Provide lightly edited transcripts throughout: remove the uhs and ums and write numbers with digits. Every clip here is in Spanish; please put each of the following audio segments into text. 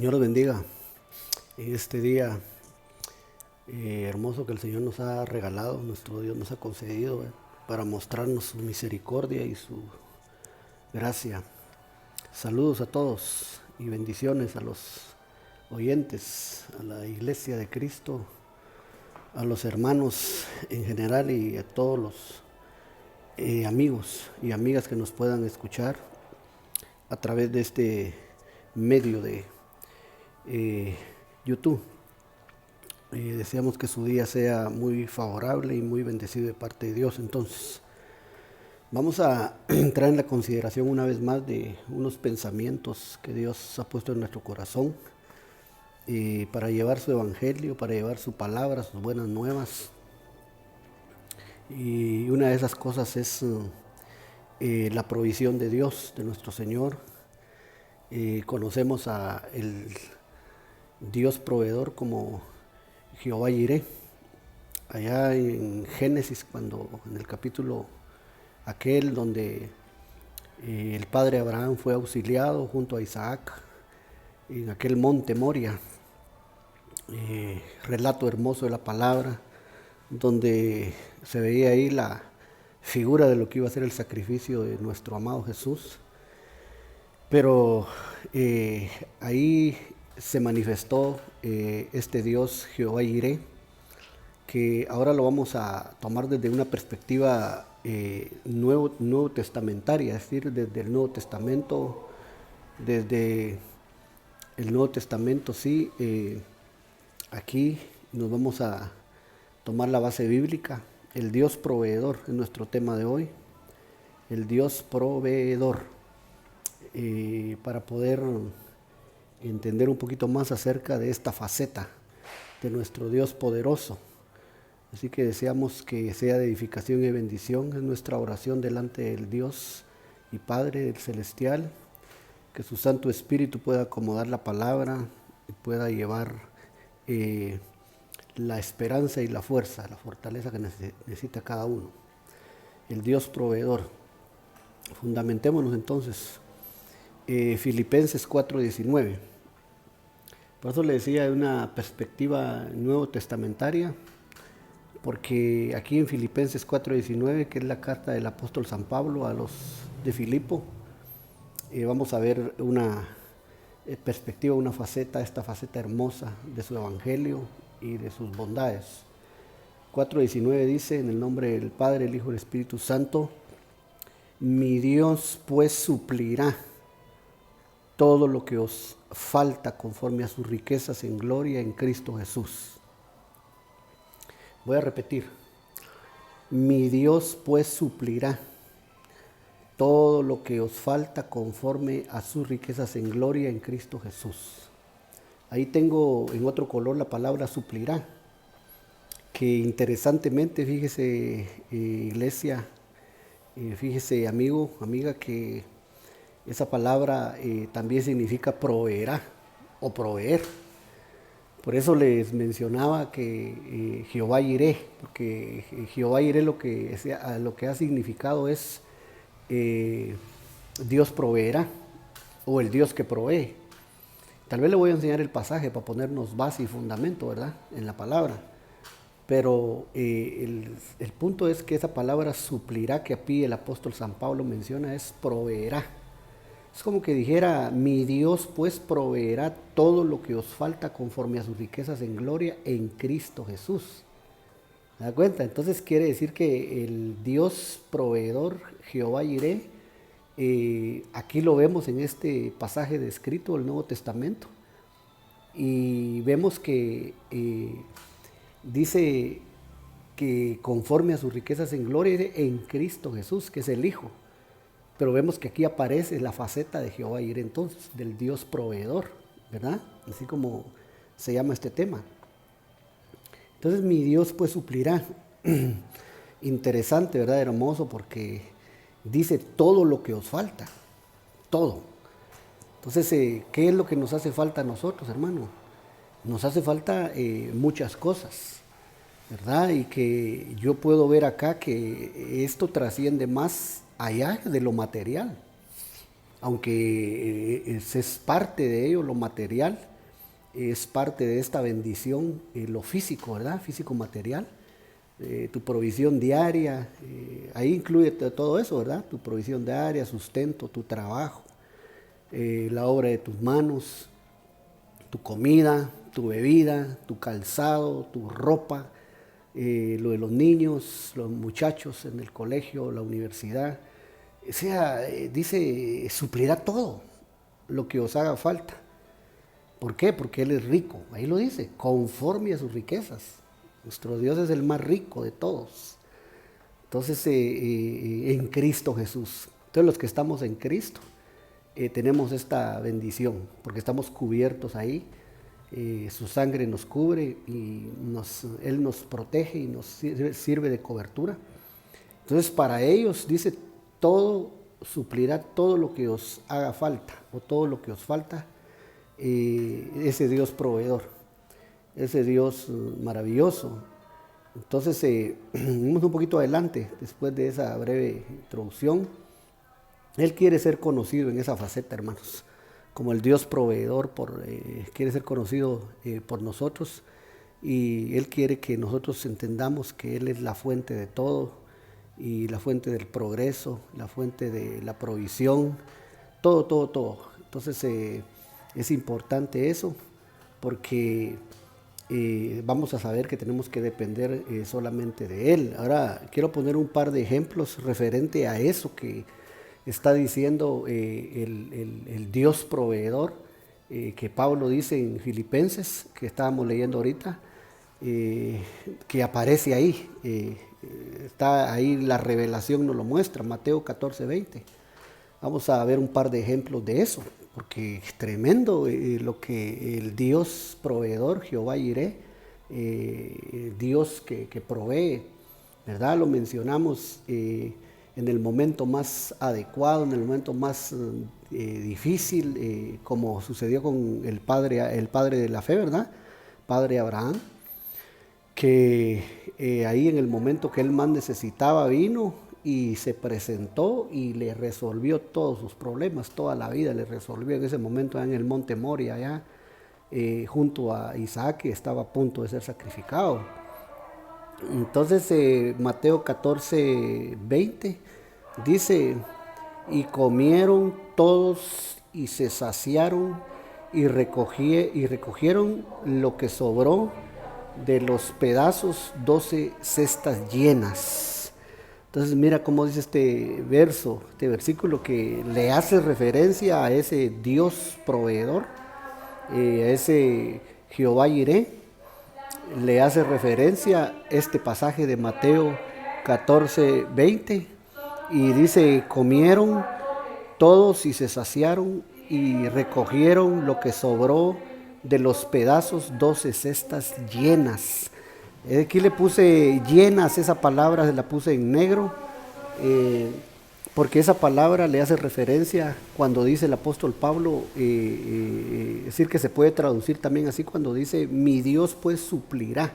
Señor los bendiga en este día hermoso que el Señor nos ha regalado, nuestro Dios nos ha concedido para mostrarnos su misericordia y su gracia. Saludos a todos y bendiciones a los oyentes, a la Iglesia de Cristo, a los hermanos en general y a todos los amigos y amigas que nos puedan escuchar a través de este medio de YouTube. Deseamos que su día sea muy favorable y muy bendecido de parte de Dios. Entonces, vamos a entrar en la consideración una vez más de unos pensamientos que Dios ha puesto en nuestro corazón para llevar su evangelio, para llevar su palabra, sus buenas nuevas. Y una de esas cosas es la provisión de Dios, de nuestro Señor. Conocemos a el Dios proveedor como Jehová Jireh. Allá en Génesis, cuando en el capítulo aquel donde el padre Abraham fue auxiliado junto a Isaac en aquel monte Moria, relato hermoso de la palabra, donde se veía ahí la figura de lo que iba a ser el sacrificio de nuestro amado Jesús. Pero ahí se manifestó este Dios Jehová Jireh, que ahora lo vamos a tomar desde una perspectiva nuevo testamentaria, es decir, desde el Nuevo Testamento, desde el Nuevo Testamento, sí, aquí nos vamos a tomar la base bíblica, el Dios proveedor es nuestro tema de hoy, el Dios proveedor, para poder entender un poquito más acerca de esta faceta de nuestro Dios poderoso. Así que deseamos que sea de edificación y bendición. Es nuestra oración delante del Dios y Padre del Celestial, que su Santo Espíritu pueda acomodar la palabra y pueda llevar la esperanza y la fuerza, la fortaleza que necesita cada uno. El Dios proveedor. Fundamentémonos entonces. Filipenses 4:19. Por eso le decía de una perspectiva nuevo testamentaria, porque aquí en Filipenses 4:19, que es la carta del apóstol San Pablo a los de Filipo, vamos a ver una perspectiva, una faceta, esta faceta hermosa de su evangelio y de sus bondades. 4:19 dice: en el nombre del Padre, el Hijo y el Espíritu Santo, mi Dios pues suplirá todo lo que os falta conforme a sus riquezas en gloria en Cristo Jesús. Voy a repetir. Mi Dios pues suplirá todo lo que os falta conforme a sus riquezas en gloria en Cristo Jesús. Ahí tengo en otro color la palabra suplirá, que interesantemente, fíjese iglesia, fíjese amigo, amiga, que esa palabra también significa proveerá o proveer. Por eso les mencionaba que Jehová Jireh, porque Jehová Jireh lo que ha significado es Dios proveerá o el Dios que provee. Tal vez le voy a enseñar el pasaje para ponernos base y fundamento, ¿verdad?, en la palabra. Pero el punto es que esa palabra suplirá, que aquí el apóstol San Pablo menciona, es proveerá. Es como que dijera: mi Dios pues proveerá todo lo que os falta conforme a sus riquezas en gloria en Cristo Jesús. ¿Se da cuenta? Entonces quiere decir que el Dios proveedor, Jehová Jireh, aquí lo vemos en este pasaje descrito del Nuevo Testamento. Y vemos que dice que conforme a sus riquezas en gloria en Cristo Jesús, que es el Hijo. Pero vemos que aquí aparece la faceta de Jehová Jireh, entonces, del Dios proveedor, ¿verdad? Así como se llama este tema. Entonces, mi Dios pues suplirá. Interesante, ¿verdad? Hermoso, porque dice todo lo que os falta, todo. Entonces, ¿qué es lo que nos hace falta a nosotros, hermano? Nos hace falta muchas cosas, ¿verdad? Y que yo puedo ver acá que esto trasciende más allá de lo material. aunque es parte de ello lo material, es parte de esta bendición lo físico, ¿verdad? Físico material, tu provisión diaria, ahí incluye todo eso, ¿verdad? Tu provisión diaria, sustento, tu trabajo, la obra de tus manos, tu comida, tu bebida, tu calzado, tu ropa, lo de los niños, los muchachos en el colegio, la universidad. O sea, dice, suplirá todo lo que os haga falta. ¿Por qué? Porque Él es rico, ahí lo dice, conforme a sus riquezas. Nuestro Dios es el más rico de todos. Entonces, en Cristo Jesús. Entonces, los que estamos en Cristo, tenemos esta bendición, porque estamos cubiertos ahí. Su sangre nos cubre y Él nos protege y nos sirve de cobertura. Entonces, para ellos, dice, todo suplirá todo lo que os haga falta, o todo lo que os falta, ese Dios proveedor, ese Dios maravilloso. Entonces, vamos un poquito adelante, después de esa breve introducción. Él quiere ser conocido en esa faceta, hermanos, como el Dios proveedor, quiere ser conocido por nosotros, y Él quiere que nosotros entendamos que Él es la fuente de todo, y la fuente del progreso, la fuente de la provisión, todo, todo, todo. Entonces, es importante eso, porque vamos a saber que tenemos que depender solamente de Él. Ahora quiero poner un par de ejemplos referente a eso que está diciendo el Dios proveedor, que Pablo dice en Filipenses, que estábamos leyendo ahorita, que aparece ahí, está ahí, la revelación nos lo muestra, Mateo 14:20. Vamos a ver un par de ejemplos de eso, porque es tremendo lo que el Dios proveedor, Jehová Jireh, Dios que provee, ¿verdad? Lo mencionamos en el momento más adecuado, en el momento más difícil, como sucedió con el padre de la fe, ¿verdad? Padre Abraham, que ahí en el momento que él más necesitaba vino y se presentó y le resolvió todos sus problemas, toda la vida le resolvió en ese momento en el monte Moria, allá junto a Isaac, que estaba a punto de ser sacrificado. Entonces Mateo 14:20 dice, y comieron todos y se saciaron y recogieron lo que sobró de los pedazos 12 cestas llenas. Entonces mira cómo dice este verso, este versículo, que le hace referencia a ese Dios proveedor, a ese Jehová Jireh. Le hace referencia este pasaje de Mateo 14:20, y dice, comieron todos y se saciaron y recogieron lo que sobró de los pedazos 12 cestas llenas. Aquí le puse llenas, esa palabra la puse en negro, porque esa palabra le hace referencia cuando dice el apóstol Pablo, es decir, que se puede traducir también así cuando dice, mi Dios pues suplirá.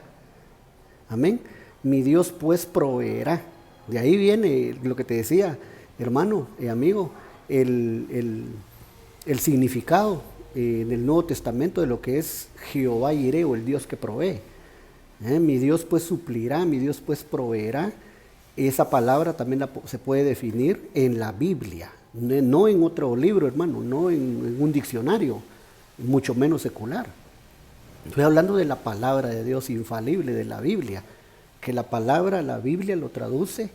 Amén. Mi Dios pues proveerá. De ahí viene lo que te decía, hermano, amigo, el significado en el Nuevo Testamento de lo que es Jehová Jireh, o el Dios que provee. Mi Dios pues suplirá, mi Dios pues proveerá. Esa palabra también se puede definir en la Biblia, no en otro libro, hermano, no en un diccionario, mucho menos secular. Estoy hablando de la palabra de Dios infalible, de la Biblia, que la Biblia lo traduce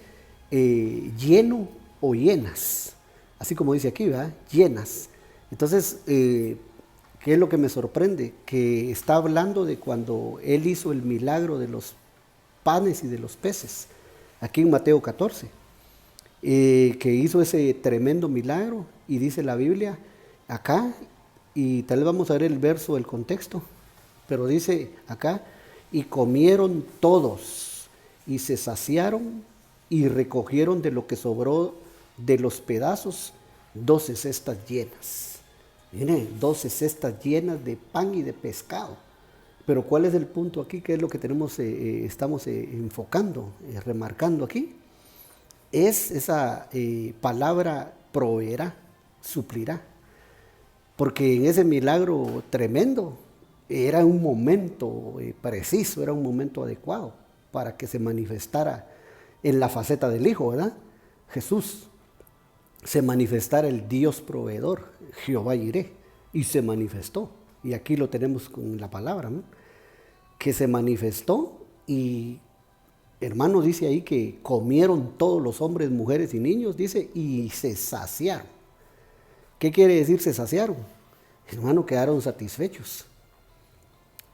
lleno o llenas, así como dice aquí, ¿verdad? Llenas. Entonces, ¿qué es lo que me sorprende? Que está hablando de cuando Él hizo el milagro de los panes y de los peces, aquí en Mateo 14, que hizo ese tremendo milagro, y dice la Biblia acá, y tal vez vamos a ver el verso, el contexto, pero dice acá, y comieron todos, y se saciaron, y recogieron de lo que sobró de los pedazos 12 cestas llenas. Miren, 12 cestas llenas de pan y de pescado. Pero ¿cuál es el punto aquí? ¿Qué es lo que estamos enfocando, remarcando aquí? Es esa palabra proveerá. suplirá. Porque en ese milagro tremendo era un momento preciso, era un momento adecuado para que se manifestara en la faceta del Hijo, ¿verdad? Jesús, se manifestara el Dios proveedor, Jehová Jireh, y se manifestó. Y aquí lo tenemos con la palabra, ¿no? Que se manifestó y, hermano, dice ahí que comieron todos los hombres, mujeres y niños, dice, y se saciaron. ¿Qué quiere decir se saciaron? Hermano, quedaron satisfechos.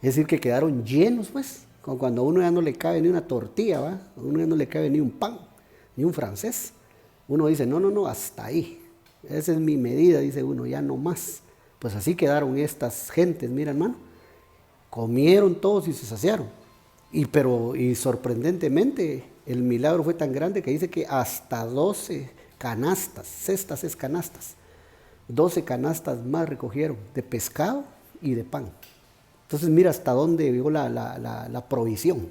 Es decir, que quedaron llenos, pues. Como cuando a uno ya no le cabe ni una tortilla, ¿va? A uno ya no le cabe ni un pan, ni un francés. Uno dice, no, hasta ahí. Esa es mi medida, dice uno, ya no más. Pues así quedaron estas gentes, mira, hermano. Comieron todos y se saciaron. Y sorprendentemente, el milagro fue tan grande que dice que hasta 12 canastas, cestas es canastas, 12 canastas más recogieron de pescado y de pan. Entonces mira hasta dónde llegó la provisión,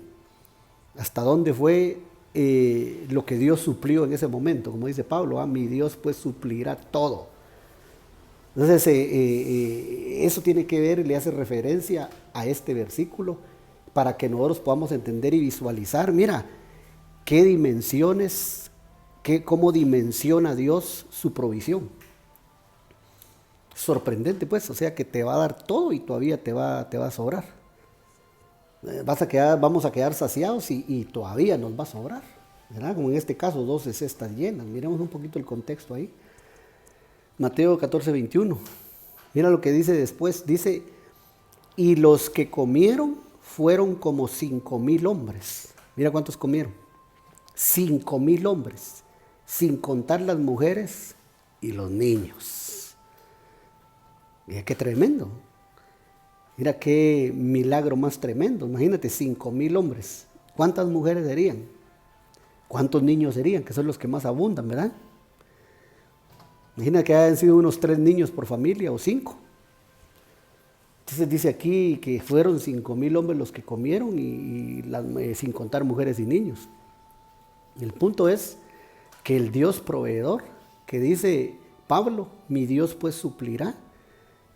hasta dónde fue lo que Dios suplió en ese momento. Como dice Pablo, mi Dios pues suplirá todo. Entonces eso tiene que ver, le hace referencia a este versículo para que nosotros podamos entender y visualizar, mira, qué dimensiones, cómo dimensiona Dios su provisión. Sorprendente, pues, o sea que te va a dar todo y todavía te va a sobrar. Vamos a quedar saciados y todavía nos va a sobrar, ¿verdad? Como en este caso, 12 cestas llenas. Miremos un poquito el contexto ahí. Mateo 14, 21. Mira lo que dice después. Dice, y los que comieron fueron como 5,000 hombres. Mira cuántos comieron. 5,000 hombres, sin contar las mujeres y los niños. Mira qué tremendo. Mira qué milagro más tremendo. Imagínate, 5,000 hombres. ¿Cuántas mujeres serían? ¿Cuántos niños serían? Que son los que más abundan, ¿verdad? Imagina que hayan sido unos 3 niños por familia o 5. Entonces dice aquí que fueron 5,000 hombres los que comieron y sin contar mujeres y niños. El punto es que el Dios proveedor, que dice Pablo, mi Dios pues suplirá,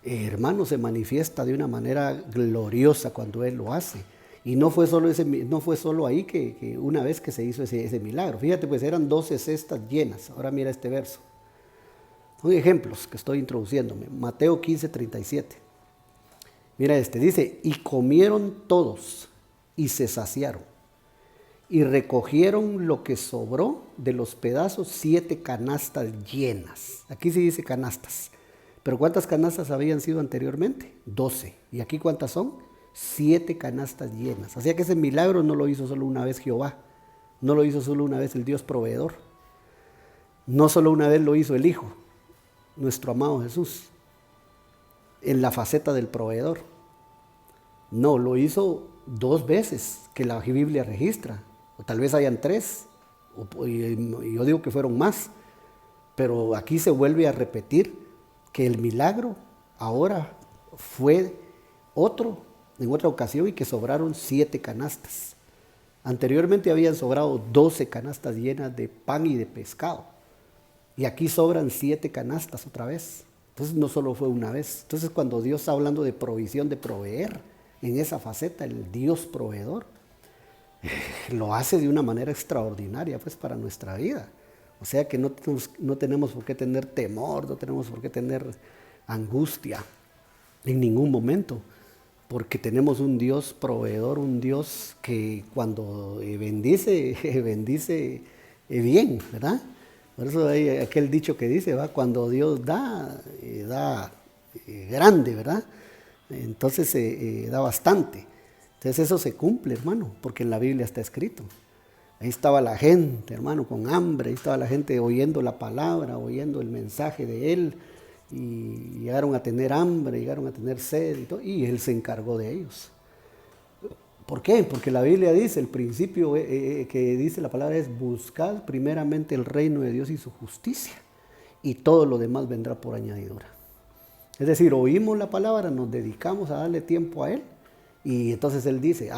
hermano, se manifiesta de una manera gloriosa cuando Él lo hace. Y no fue solo ahí que una vez que se hizo ese milagro. Fíjate, pues eran 12 cestas llenas. Ahora mira este verso. Son ejemplos que estoy introduciéndome. Mateo 15, 37. Mira dice, y comieron todos y se saciaron. Y recogieron lo que sobró de los pedazos 7 canastas llenas. Aquí sí dice canastas. Pero ¿cuántas canastas habían sido anteriormente? 12. ¿Y aquí cuántas son? 7 canastas llenas. Así que ese milagro no lo hizo solo una vez Jehová. No lo hizo solo una vez el Dios proveedor. No solo una vez lo hizo el Hijo, nuestro amado Jesús, en la faceta del proveedor. No, lo hizo 2 veces que la Biblia registra. O tal vez hayan 3. Y yo digo que fueron más. Pero aquí se vuelve a repetir que el milagro ahora fue en otra ocasión y que sobraron 7 canastas. Anteriormente habían sobrado 12 canastas llenas de pan y de pescado. Y aquí sobran 7 canastas otra vez. Entonces no solo fue una vez. Entonces cuando Dios está hablando de provisión, de proveer en esa faceta, el Dios proveedor, lo hace de una manera extraordinaria pues para nuestra vida. O sea que no tenemos por qué tener temor, no tenemos por qué tener angustia en ningún momento, porque tenemos un Dios proveedor, un Dios que cuando bendice, bendice bien, ¿verdad? Por eso hay aquel dicho que dice, ¿va? Cuando Dios da grande, ¿verdad? Entonces da bastante. Entonces eso se cumple, hermano, porque en la Biblia está escrito. Ahí estaba la gente, hermano, con hambre. Ahí estaba la gente oyendo la palabra, oyendo el mensaje de Él. Y llegaron a tener hambre, llegaron a tener sed y todo. Y Él se encargó de ellos. ¿Por qué? Porque la Biblia dice, el principio que dice la palabra es buscad primeramente el reino de Dios y su justicia. Y todo lo demás vendrá por añadidura. Es decir, oímos la palabra, nos dedicamos a darle tiempo a Él. Y entonces Él dice,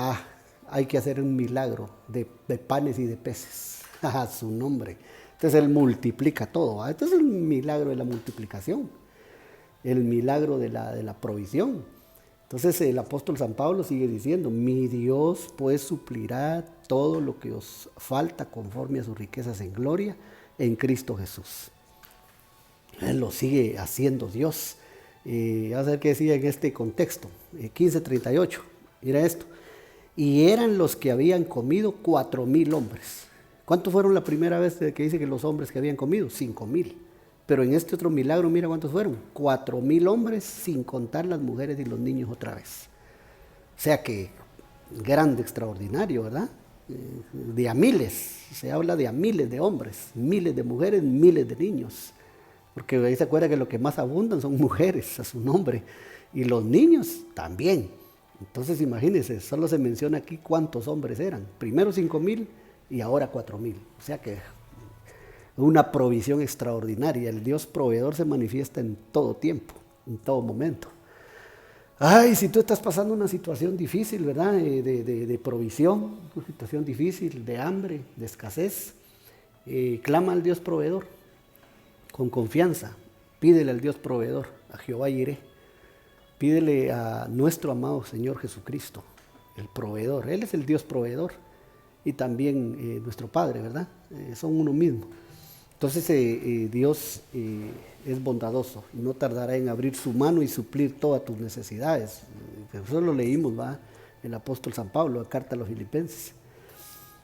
hay que hacer un milagro de panes y de peces. A su nombre. Entonces Él multiplica todo, ¿va? Este es el milagro de la multiplicación, el milagro de la provisión. Entonces el apóstol San Pablo sigue diciendo, mi Dios pues suplirá todo lo que os falta conforme a sus riquezas en gloria en Cristo Jesús. Él lo sigue haciendo Dios. Vamos a ver qué decía en este contexto. 15:38, mira esto. Y eran los que habían comido 4,000 hombres. ¿Cuántos fueron la primera vez que dice que los hombres que habían comido? 5,000. Pero en este otro milagro, mira cuántos fueron. 4,000 hombres, sin contar las mujeres y los niños otra vez. O sea que grande, extraordinario, ¿verdad? De a miles, se habla de a miles de hombres, miles de mujeres, miles de niños. Porque ahí se acuerda que lo que más abundan son mujeres a su nombre. Y los niños también. Entonces imagínense, solo se menciona aquí cuántos hombres eran. Primero 5,000 y ahora 4,000. O sea que una provisión extraordinaria. El Dios proveedor se manifiesta en todo tiempo, en todo momento. Ay, si tú estás pasando una situación difícil, ¿verdad? De provisión, una situación difícil, de hambre, de escasez, clama al Dios proveedor con confianza. Pídele al Dios proveedor, a Jehová Jireh. Pídele a nuestro amado Señor Jesucristo, el proveedor. Él es el Dios proveedor y también nuestro Padre, ¿verdad? Son uno mismo. Entonces Dios es bondadoso y no tardará en abrir su mano y suplir todas tus necesidades. Eso lo leímos, ¿va? El apóstol San Pablo, la carta a los Filipenses.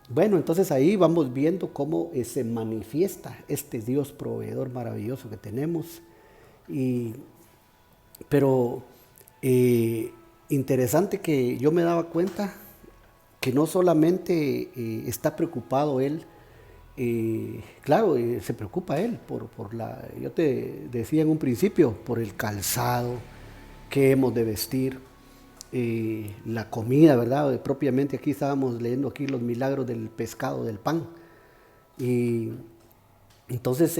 Bueno, entonces ahí vamos viendo cómo se manifiesta este Dios proveedor maravilloso que tenemos. Pero interesante que yo me daba cuenta que no solamente está preocupado Él, claro, se preocupa Él yo te decía en un principio, por el calzado que hemos de vestir, la comida, ¿verdad? Propiamente aquí estábamos leyendo aquí los milagros del pescado, del pan. Y entonces,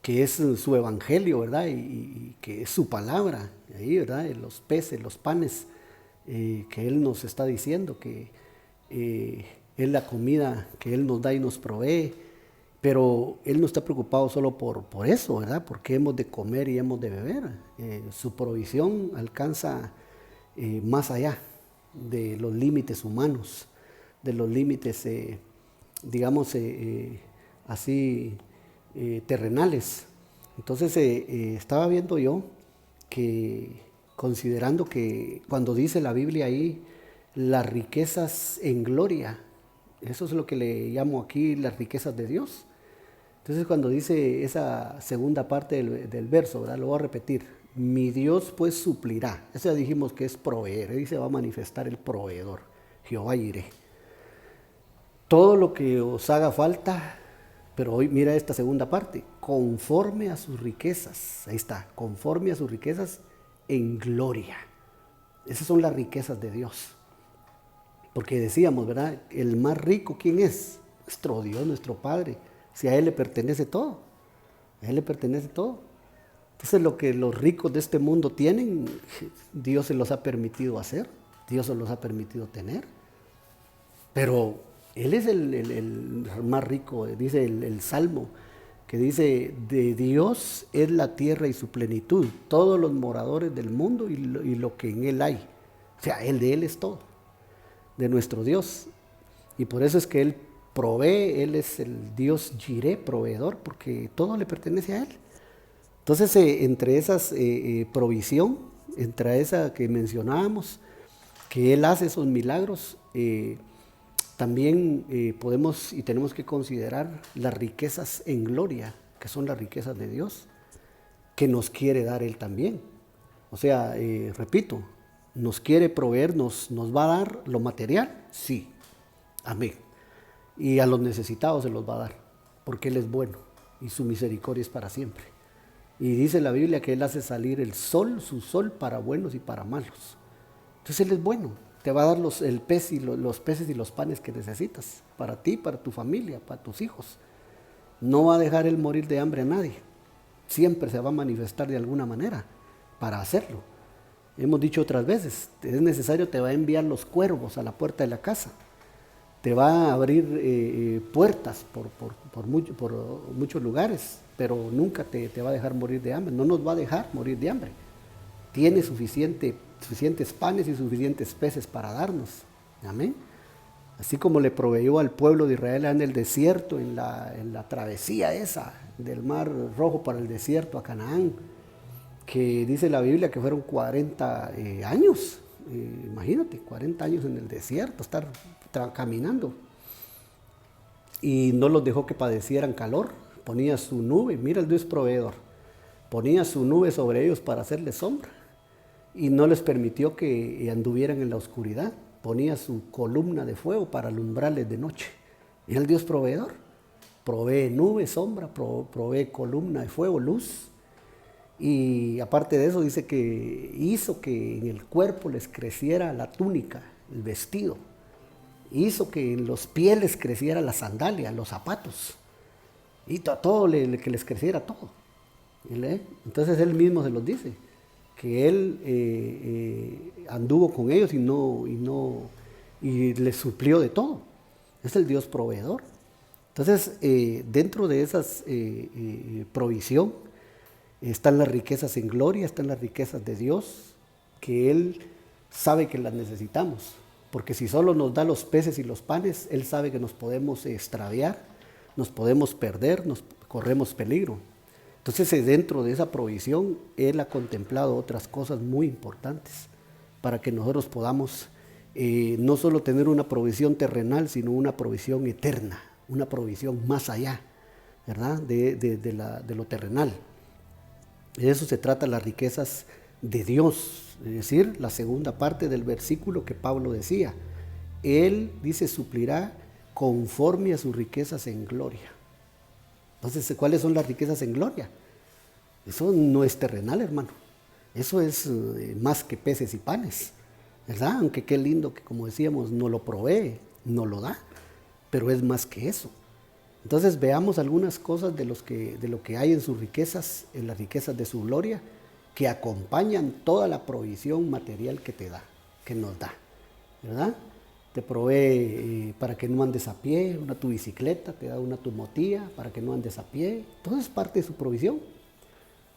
que es su evangelio, ¿verdad? Y que es su palabra, ahí, ¿verdad? Los peces, los panes, que Él nos está diciendo, que es la comida que Él nos da y nos provee. Pero Él no está preocupado solo por eso, ¿verdad? Porque hemos de comer y hemos de beber. Su provisión alcanza más allá de los límites humanos, de los límites, digamos, así terrenales. Entonces estaba viendo yo que, considerando que cuando dice la Biblia ahí, las riquezas en gloria, eso es lo que le llamo aquí las riquezas de Dios. Entonces cuando dice esa segunda parte del verso, ¿verdad? Lo voy a repetir. Mi Dios pues suplirá. Eso ya dijimos que es proveer. Ahí se va a manifestar el proveedor, Jehová Jireh. Todo lo que os haga falta, pero hoy mira esta segunda parte, conforme a sus riquezas. Ahí está, conforme a sus riquezas en gloria. Esas son las riquezas de Dios. Porque decíamos, ¿verdad? El más rico, ¿quién es? Nuestro Dios, nuestro Padre. Si a Él le pertenece todo. A Él le pertenece todo. Entonces lo que los ricos de este mundo tienen, Dios se los ha permitido hacer. Dios se los ha permitido tener. Pero Él es el más rico, dice el Salmo, que dice, de Dios es la tierra y su plenitud, todos los moradores del mundo y lo que en Él hay. O sea, de Él es todo. De nuestro Dios. Y por eso es que Él provee, Él es el Dios Jireh, proveedor, porque todo le pertenece a Él. Entonces, entre esas provisión, entre esa que mencionábamos, que Él hace esos milagros, también podemos y tenemos que considerar las riquezas en gloria, que son las riquezas de Dios, que nos quiere dar Él también. O sea, repito, nos quiere proveer, nos va a dar lo material, sí, amén. Y a los necesitados se los va a dar, porque Él es bueno y su misericordia es para siempre. Y dice la Biblia que Él hace salir el sol, su sol para buenos y para malos. Entonces Él es bueno, te va a dar los peces y los panes que necesitas, para ti, para tu familia, para tus hijos. No va a dejar Él morir de hambre a nadie, siempre se va a manifestar de alguna manera para hacerlo. Hemos dicho otras veces, es necesario, te va a enviar los cuervos a la puerta de la casa te va a abrir puertas por muchos lugares, pero nunca te va a dejar morir de hambre, no nos va a dejar morir de hambre. Tiene suficientes panes y suficientes peces para darnos. Amén. Así como le proveyó al pueblo de Israel en el desierto, en la travesía esa del Mar Rojo para el desierto a Canaán, que dice la Biblia que fueron 40 años. Imagínate, 40 años en el desierto, estar caminando. Y no los dejó que padecieran calor. Ponía su nube, mira el Dios proveedor, ponía su nube sobre ellos para hacerles sombra. Y no les permitió que anduvieran en la oscuridad. Ponía su columna de fuego para alumbrarles de noche. Y el Dios proveedor provee nube, sombra, provee columna de fuego, luz. Y aparte de eso dice que hizo que en el cuerpo les creciera la túnica, el vestido. Hizo que en los pies les creciera la sandalia, los zapatos. Y todo que les creciera todo. Entonces él mismo se los dice, que él anduvo con ellos y les suplió de todo. Es el Dios proveedor. Entonces, dentro de esas provisión, están las riquezas en gloria, están las riquezas de Dios, que Él sabe que las necesitamos. Porque si solo nos da los peces y los panes, Él sabe que nos podemos extraviar, nos podemos perder, corremos peligro. Entonces, dentro de esa provisión, Él ha contemplado otras cosas muy importantes para que nosotros podamos no solo tener una provisión terrenal, sino una provisión eterna, una provisión más allá, ¿verdad? De lo terrenal. De eso se trata las riquezas de Dios, es decir, la segunda parte del versículo que Pablo decía. Él, dice, suplirá conforme a sus riquezas en gloria. Entonces, ¿cuáles son las riquezas en gloria? Eso no es terrenal, hermano. Eso es más que peces y panes, ¿verdad? Aunque qué lindo que, como decíamos, no lo provee, no lo da, pero es más que eso. Entonces veamos algunas cosas de lo que hay en sus riquezas, en las riquezas de su gloria, que acompañan toda la provisión material que te da, que nos da, ¿verdad? Te provee para que no andes a pie, tu bicicleta, te da tu motilla para que no andes a pie, todo es parte de su provisión,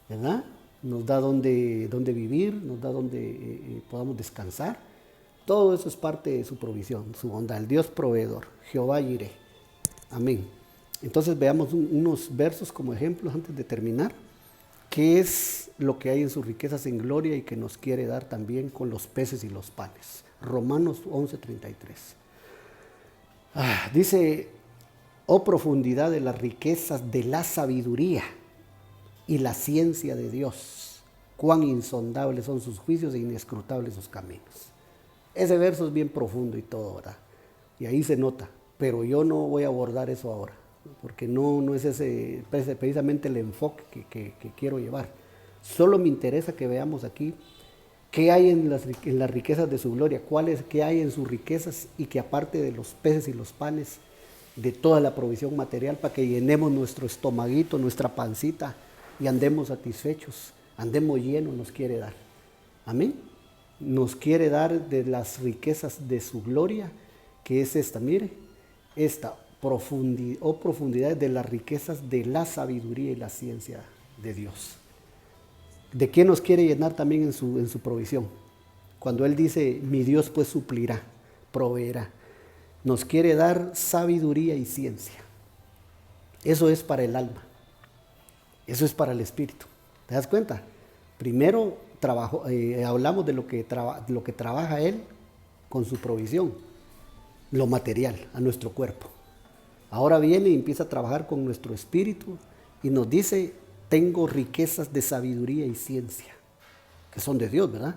¿verdad? Nos da donde vivir, nos da donde podamos descansar, todo eso es parte de su provisión, su bondad, el Dios proveedor, Jehová Jireh, amén. Entonces veamos unos versos como ejemplos antes de terminar, qué es lo que hay en sus riquezas en gloria y que nos quiere dar también con los peces y los panes. Romanos 11:33. Dice, oh profundidad de las riquezas de la sabiduría y la ciencia de Dios, cuán insondables son sus juicios e inescrutables sus caminos. Ese verso es bien profundo y todo, ¿verdad? Y ahí se nota, pero yo no voy a abordar eso ahora, porque no es ese precisamente el enfoque que quiero llevar. Solo me interesa que veamos aquí qué hay en las riquezas de su gloria, qué hay en sus riquezas, y que aparte de los peces y los panes, de toda la provisión material, para que llenemos nuestro estomaguito, nuestra pancita, y andemos satisfechos, andemos llenos, nos quiere dar. Amén. Nos quiere dar de las riquezas de su gloria, que es esta, mire, esta profundidad de las riquezas de la sabiduría y la ciencia de Dios. ¿De qué nos quiere llenar también en su provisión? Cuando Él dice, mi Dios pues suplirá, proveerá. Nos quiere dar sabiduría y ciencia. Eso es para el alma. Eso es para el espíritu. ¿Te das cuenta? Primero hablamos de lo que trabaja Él con su provisión, lo material, a nuestro cuerpo. Ahora viene y empieza a trabajar con nuestro espíritu y nos dice, tengo riquezas de sabiduría y ciencia, que son de Dios, ¿verdad?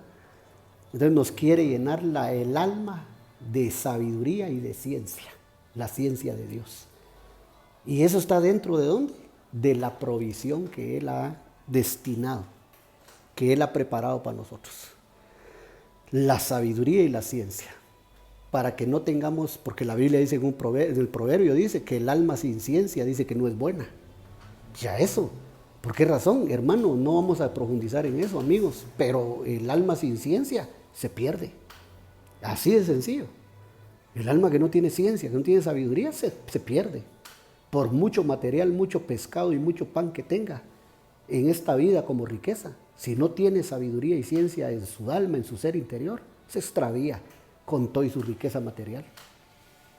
Entonces nos quiere llenar el alma de sabiduría y de ciencia, la ciencia de Dios. Y eso está dentro de ¿dónde? De la provisión que Él ha destinado, que Él ha preparado para nosotros. La sabiduría y la ciencia. Para que no tengamos, porque la Biblia dice en el proverbio dice que el alma sin ciencia dice que no es buena. Ya eso, ¿por qué razón? Hermano, no vamos a profundizar en eso, amigos, pero el alma sin ciencia se pierde. Así de sencillo. El alma que no tiene ciencia, que no tiene sabiduría, se pierde. Por mucho material, mucho pescado y mucho pan que tenga en esta vida como riqueza, si no tiene sabiduría y ciencia en su alma, en su ser interior, se extravía con todo y su riqueza material.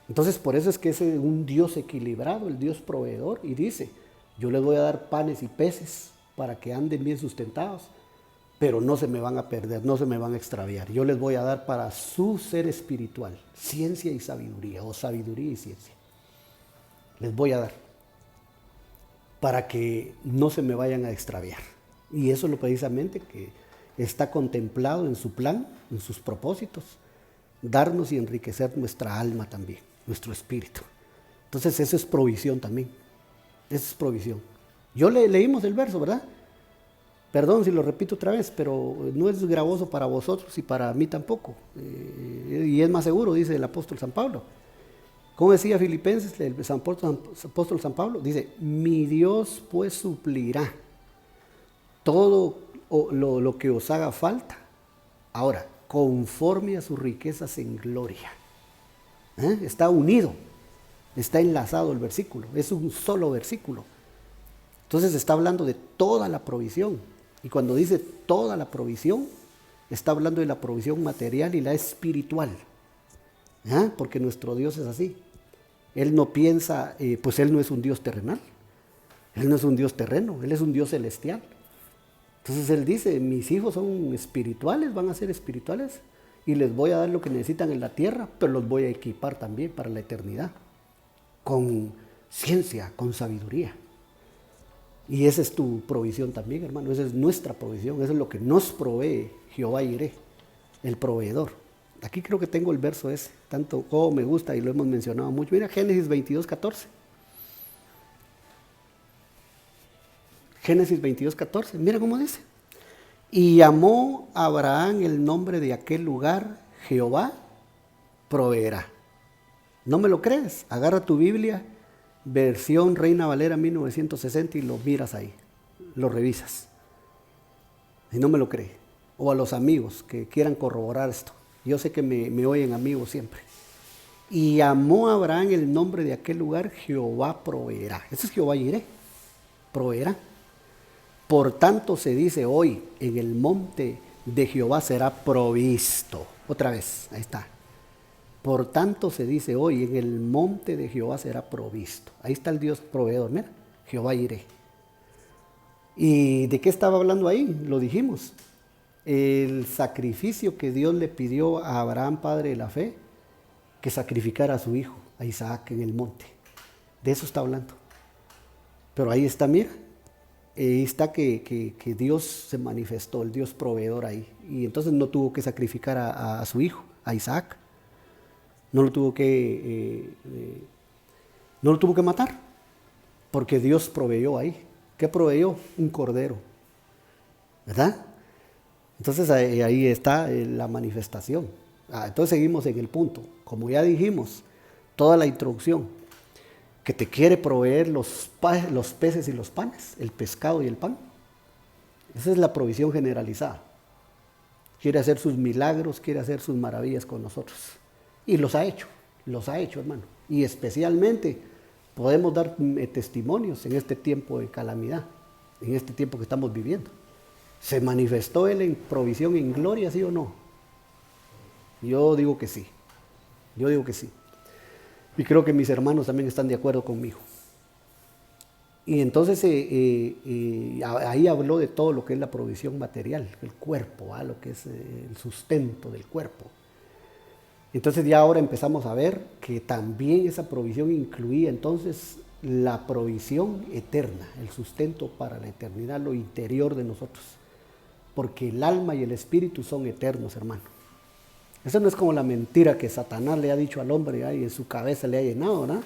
Entonces, por eso es que es un Dios equilibrado, el Dios proveedor, y dice, yo les voy a dar panes y peces para que anden bien sustentados, pero no se me van a perder, no se me van a extraviar. Yo les voy a dar para su ser espiritual, ciencia y sabiduría, o sabiduría y ciencia. Les voy a dar para que no se me vayan a extraviar. Y eso es lo precisamente que está contemplado en su plan, en sus propósitos, darnos y enriquecer nuestra alma también, nuestro espíritu. Entonces eso es provisión también, eso es provisión. Leímos el verso, ¿verdad? Perdón si lo repito otra vez, pero no es gravoso para vosotros y para mí tampoco. Y es más seguro, dice el apóstol San Pablo. ¿Cómo decía Filipenses, el apóstol San Pablo? Dice, mi Dios pues suplirá todo lo que os haga falta. Ahora, conforme a sus riquezas en gloria. Está unido, está enlazado el versículo, es un solo versículo. Entonces está hablando de toda la provisión. Y cuando dice toda la provisión, está hablando de la provisión material y la espiritual. Porque nuestro Dios es así. Él no piensa, pues Él no es un Dios terrenal. Él no es un Dios terreno, Él es un Dios celestial. Entonces Él dice, mis hijos son espirituales, van a ser espirituales, y les voy a dar lo que necesitan en la tierra, pero los voy a equipar también para la eternidad, con ciencia, con sabiduría. Y esa es tu provisión también, hermano, esa es nuestra provisión, eso es lo que nos provee Jehová Jireh, el proveedor. Aquí creo que tengo el verso ese, tanto como me gusta y lo hemos mencionado mucho. Mira, Génesis 22:14. Génesis 22:14, mira cómo dice. Y llamó a Abraham el nombre de aquel lugar, Jehová proveerá. ¿No me lo crees? Agarra tu Biblia, versión Reina Valera 1960 y lo miras ahí, lo revisas. Si no me lo crees, o a los amigos que quieran corroborar esto. Yo sé que me oyen amigos siempre. Y llamó a Abraham el nombre de aquel lugar, Jehová proveerá. Ese es Jehová Jireh, proveerá. Por tanto se dice hoy, en el monte de Jehová será provisto. Otra vez, ahí está. Por tanto se dice hoy, en el monte de Jehová será provisto. Ahí está el Dios proveedor, mira, Jehová Jireh. ¿Y de qué estaba hablando ahí? Lo dijimos. El sacrificio que Dios le pidió a Abraham, padre de la fe, que sacrificara a su hijo, a Isaac, en el monte. De eso está hablando. Pero ahí está, mira, ahí está que Dios se manifestó, el Dios proveedor ahí. Y entonces no tuvo que sacrificar a su hijo, a Isaac. No lo tuvo que matar, porque Dios proveyó ahí. ¿Qué proveyó? Un cordero, ¿verdad? Entonces ahí está la manifestación. Entonces seguimos en el punto. Como ya dijimos, toda la introducción, que te quiere proveer los peces y los panes, el pescado y el pan. Esa es la provisión generalizada. Quiere hacer sus milagros, quiere hacer sus maravillas con nosotros. Y los ha hecho, hermano. Y especialmente podemos dar testimonios en este tiempo de calamidad, en este tiempo que estamos viviendo. ¿Se manifestó Él en provisión, en gloria, sí o no? Yo digo que sí. Yo digo que sí. Y creo que mis hermanos también están de acuerdo conmigo. Y entonces ahí habló de todo lo que es la provisión material, el cuerpo, lo que es el sustento del cuerpo. Entonces ya ahora empezamos a ver que también esa provisión incluía entonces la provisión eterna, el sustento para la eternidad, lo interior de nosotros. Porque el alma y el espíritu son eternos, hermano. Eso no es como la mentira que Satanás le ha dicho al hombre y en su cabeza le ha llenado, ¿verdad?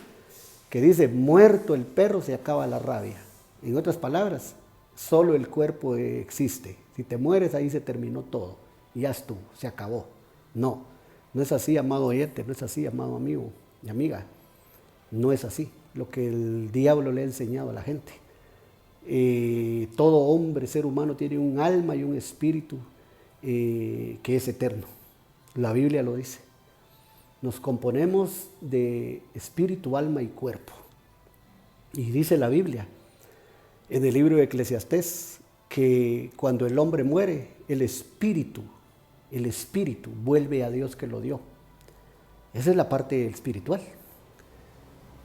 Que dice, muerto el perro se acaba la rabia. En otras palabras, solo el cuerpo existe. Si te mueres, ahí se terminó todo. Y ya estuvo, se acabó. No, no es así, amado oyente, no es así, amado amigo y amiga. No es así, lo que el diablo le ha enseñado a la gente. Todo hombre, ser humano, tiene un alma y un espíritu que es eterno. La Biblia lo dice. Nos componemos de espíritu, alma y cuerpo. Y dice la Biblia, en el libro de Eclesiastés, que cuando el hombre muere, el espíritu vuelve a Dios que lo dio. Esa es la parte espiritual.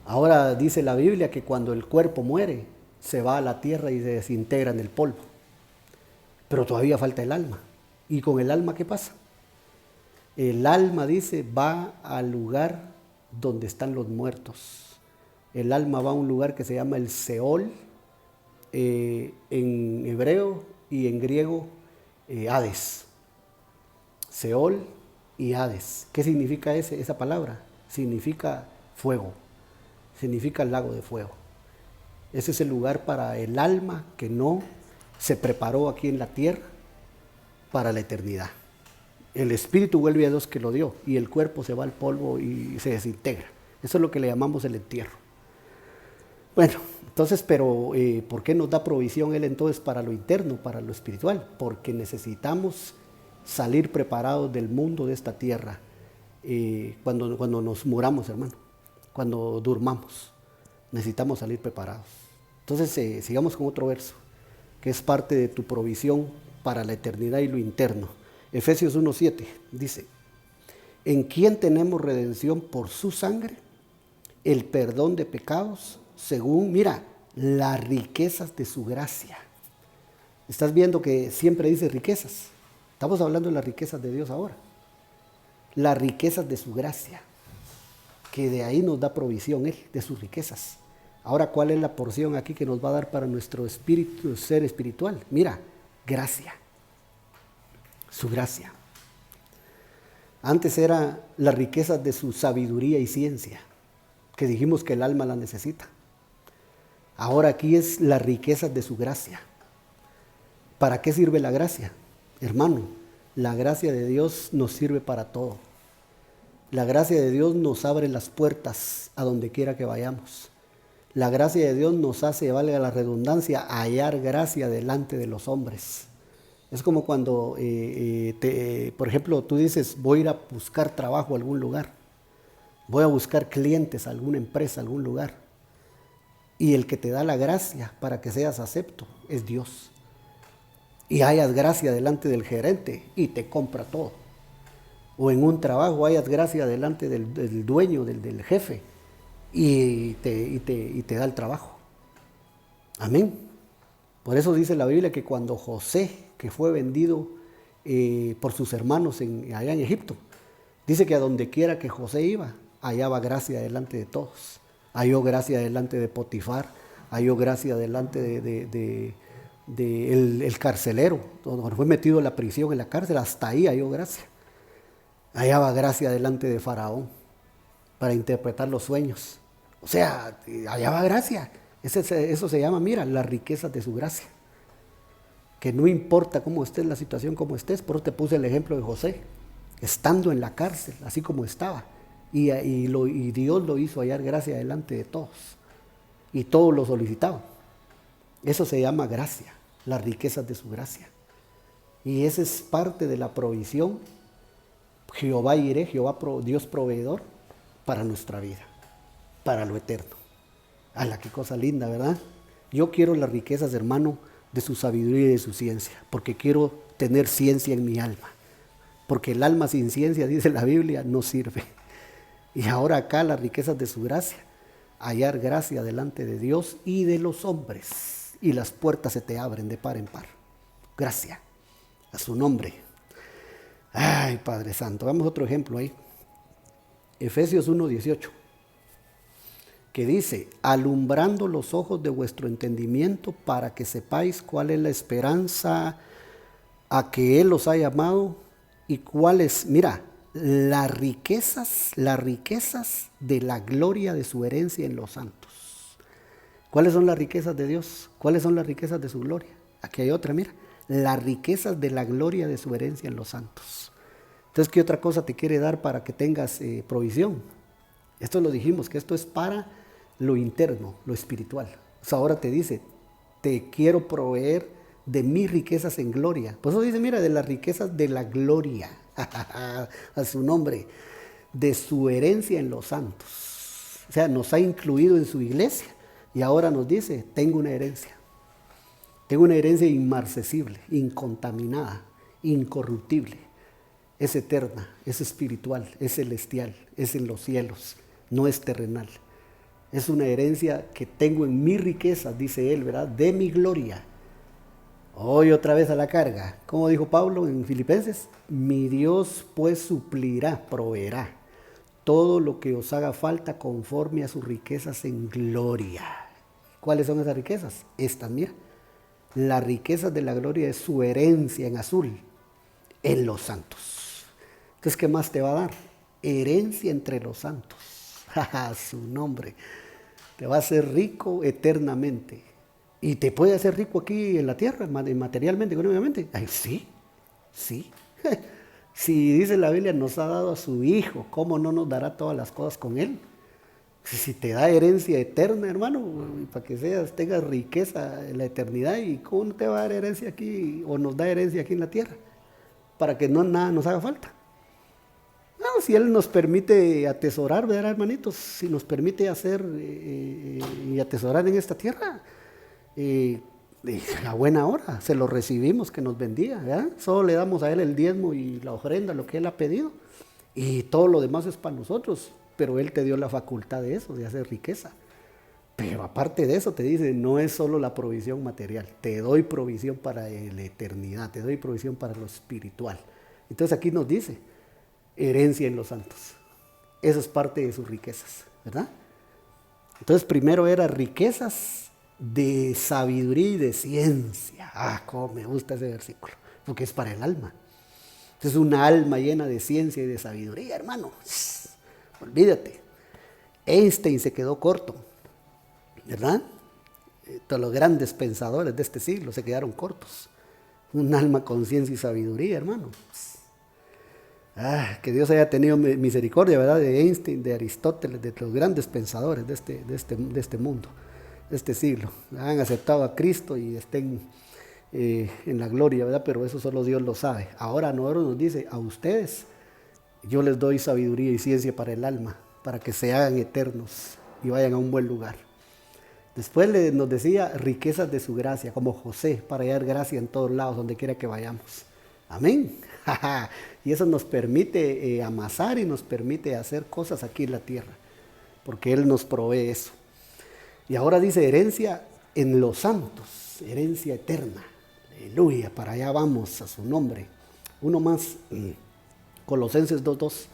Ahora dice la Biblia que cuando el cuerpo muere, se va a la tierra y se desintegra en el polvo. Pero todavía falta el alma. ¿Y con el alma qué pasa? El alma, dice, va al lugar donde están los muertos. El alma va a un lugar que se llama el Seol, en hebreo, y en griego Hades. Seol y Hades. ¿Qué significa esa palabra? Significa fuego, significa el lago de fuego. Ese es el lugar para el alma que no se preparó aquí en la tierra para la eternidad. El espíritu vuelve a Dios que lo dio y el cuerpo se va al polvo y se desintegra. Eso es lo que le llamamos el entierro. Bueno, entonces, pero ¿por qué nos da provisión Él entonces para lo interno, para lo espiritual? Porque necesitamos salir preparados del mundo de esta tierra cuando nos muramos, hermano, cuando durmamos. Necesitamos salir preparados. Entonces, sigamos con otro verso, que es parte de tu provisión para la eternidad y lo interno. Efesios 1:7 dice, ¿en quién tenemos redención por su sangre? El perdón de pecados, según, mira, las riquezas de su gracia. Estás viendo que siempre dice riquezas. Estamos hablando de las riquezas de Dios ahora. Las riquezas de su gracia, que de ahí nos da provisión Él, de sus riquezas. Ahora, ¿cuál es la porción aquí que nos va a dar para nuestro espíritu, ser espiritual? Mira, gracia. Su gracia. Antes era las riquezas de su sabiduría y ciencia, que dijimos que el alma la necesita. Ahora aquí es las riquezas de su gracia. ¿Para qué sirve la gracia? Hermano, la gracia de Dios nos sirve para todo. La gracia de Dios nos abre las puertas a donde quiera que vayamos. La gracia de Dios nos hace, valga la redundancia, hallar gracia delante de los hombres. Es como cuando, por ejemplo, tú dices, voy a ir a buscar trabajo a algún lugar. Voy a buscar clientes a alguna empresa, a algún lugar. Y el que te da la gracia para que seas acepto es Dios. Y hayas gracia delante del gerente y te compra todo. O en un trabajo hayas gracia delante del dueño, del jefe, y te da el trabajo. Amén. Por eso dice la Biblia que cuando José, que fue vendido por sus hermanos allá en Egipto, dice que a donde quiera que José iba, hallaba gracia delante de todos. Halló gracia delante de Potifar, halló gracia delante el carcelero, cuando fue metido en la prisión, en la cárcel, hasta ahí halló gracia. Hallaba gracia delante de Faraón para interpretar los sueños. O sea, hallaba gracia. Eso se llama, mira, las riquezas de su gracia. Que no importa cómo estés, la situación como estés, por eso te puse el ejemplo de José, estando en la cárcel, así como estaba. Y Dios lo hizo hallar gracia delante de todos. Y todos lo solicitaban. Eso se llama gracia, las riquezas de su gracia. Y esa es parte de la provisión. Jehová iré, Dios proveedor para nuestra vida, para lo eterno. ¡Hala, qué cosa linda!, ¿verdad? Yo quiero las riquezas, hermano, de su sabiduría y de su ciencia, porque quiero tener ciencia en mi alma. Porque el alma sin ciencia, dice la Biblia, no sirve. Y ahora acá las riquezas de su gracia, hallar gracia delante de Dios y de los hombres, y las puertas se te abren de par en par. Gracia, a su nombre. Ay, Padre Santo, vamos a otro ejemplo ahí. Efesios 1:18, que dice, alumbrando los ojos de vuestro entendimiento para que sepáis cuál es la esperanza a que Él os ha llamado y cuál es, mira, las riquezas de la gloria de su herencia en los santos. ¿Cuáles son las riquezas de Dios? ¿Cuáles son las riquezas de su gloria? Aquí hay otra, mira, las riquezas de la gloria de su herencia en los santos. Entonces, ¿qué otra cosa te quiere dar para que tengas provisión? Esto lo dijimos, que esto es para lo interno, lo espiritual. O sea, ahora te dice, te quiero proveer de mis riquezas en gloria. Por eso dice, mira, de las riquezas de la gloria, a su nombre, de su herencia en los santos. O sea, nos ha incluido en su iglesia y ahora nos dice, tengo una herencia. Tengo una herencia inmarcesible, incontaminada, incorruptible. Es eterna, es espiritual, es celestial, es en los cielos, no es terrenal. Es una herencia que tengo en mi riqueza, dice él, ¿verdad? De mi gloria. Hoy otra vez a la carga. Como dijo Pablo en Filipenses, mi Dios pues suplirá, proveerá todo lo que os haga falta conforme a sus riquezas en gloria. ¿Cuáles son esas riquezas? Estas, mira. Las riquezas de la gloria es su herencia en azul, en los santos. Entonces, ¿qué más te va a dar? Herencia entre los santos. Su nombre. Te va a hacer rico eternamente. Y te puede hacer rico aquí en la tierra, materialmente, económicamente. Ay, sí, sí. Si dice la Biblia, nos ha dado a su Hijo, ¿cómo no nos dará todas las cosas con Él? Si te da herencia eterna, hermano, para que tengas riqueza en la eternidad, ¿y cómo no te va a dar herencia aquí, o nos da herencia aquí en la tierra? Para que nada nos haga falta. No, si Él nos permite atesorar, ¿verdad, hermanitos? Si nos permite hacer y atesorar en esta tierra, a buena hora, se lo recibimos, que nos bendiga, ¿verdad? Solo le damos a Él el diezmo y la ofrenda, lo que Él ha pedido, y todo lo demás es para nosotros, pero Él te dio la facultad de eso, de hacer riqueza. Pero aparte de eso te dice, no es solo la provisión material, te doy provisión para la eternidad, te doy provisión para lo espiritual. Entonces aquí nos dice, herencia en los santos. Eso es parte de sus riquezas, ¿verdad? Entonces primero era riquezas de sabiduría y de ciencia. Ah, cómo me gusta ese versículo, porque es para el alma. Es una alma llena de ciencia y de sabiduría, hermano. Olvídate. Einstein se quedó corto, ¿verdad? Todos los grandes pensadores de este siglo se quedaron cortos. Un alma con ciencia y sabiduría, hermano. Que Dios haya tenido misericordia, ¿verdad? De Einstein, de Aristóteles, de los grandes pensadores de este mundo, de este siglo. Han aceptado a Cristo y estén en la gloria, ¿verdad? Pero eso solo Dios lo sabe. Ahora nosotros nos dice, a ustedes yo les doy sabiduría y ciencia para el alma, para que se hagan eternos y vayan a un buen lugar. Después nos decía riquezas de su gracia, como José, para hallar gracia en todos lados, donde quiera que vayamos. Amén. Y eso nos permite amasar y nos permite hacer cosas aquí en la tierra, porque Él nos provee eso. Y ahora dice herencia en los santos, herencia eterna. Aleluya, para allá vamos a su nombre. Uno más, Colosenses 2:2.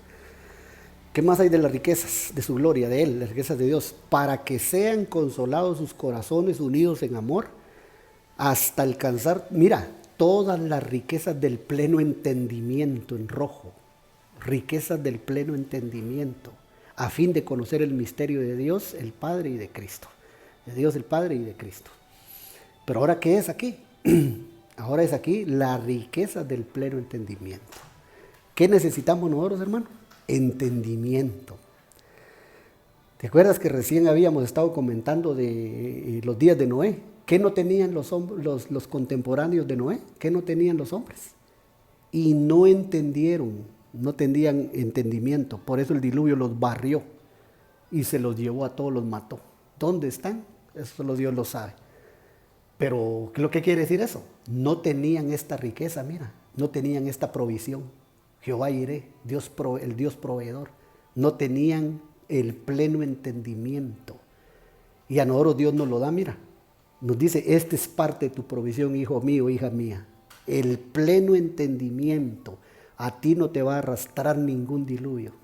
¿Qué más hay de las riquezas de su gloria, de Él, las riquezas de Dios? Para que sean consolados sus corazones unidos en amor, hasta alcanzar, mira, todas las riquezas del pleno entendimiento en rojo, riquezas del pleno entendimiento, a fin de conocer el misterio de Dios, el Padre y de Cristo. De Dios el Padre y de Cristo. Pero ahora, ¿qué es aquí? Ahora es aquí la riqueza del pleno entendimiento. ¿Qué necesitamos nosotros, hermano? Entendimiento. ¿Te acuerdas que recién habíamos estado comentando de los días de Noé? ¿Qué no tenían los contemporáneos de Noé? ¿Qué no tenían los hombres? Y no entendieron, no tenían entendimiento. Por eso el diluvio los barrió y se los llevó a todos, los mató. ¿Dónde están? Eso solo Dios lo sabe. Pero, ¿qué quiere decir eso? No tenían esta riqueza, mira, no tenían esta provisión. Jehová Jireh, el Dios proveedor. No tenían el pleno entendimiento. Y a nosotros Dios nos lo da, mira. Nos dice, esta es parte de tu provisión, hijo mío, hija mía. El pleno entendimiento. A ti no te va a arrastrar ningún diluvio.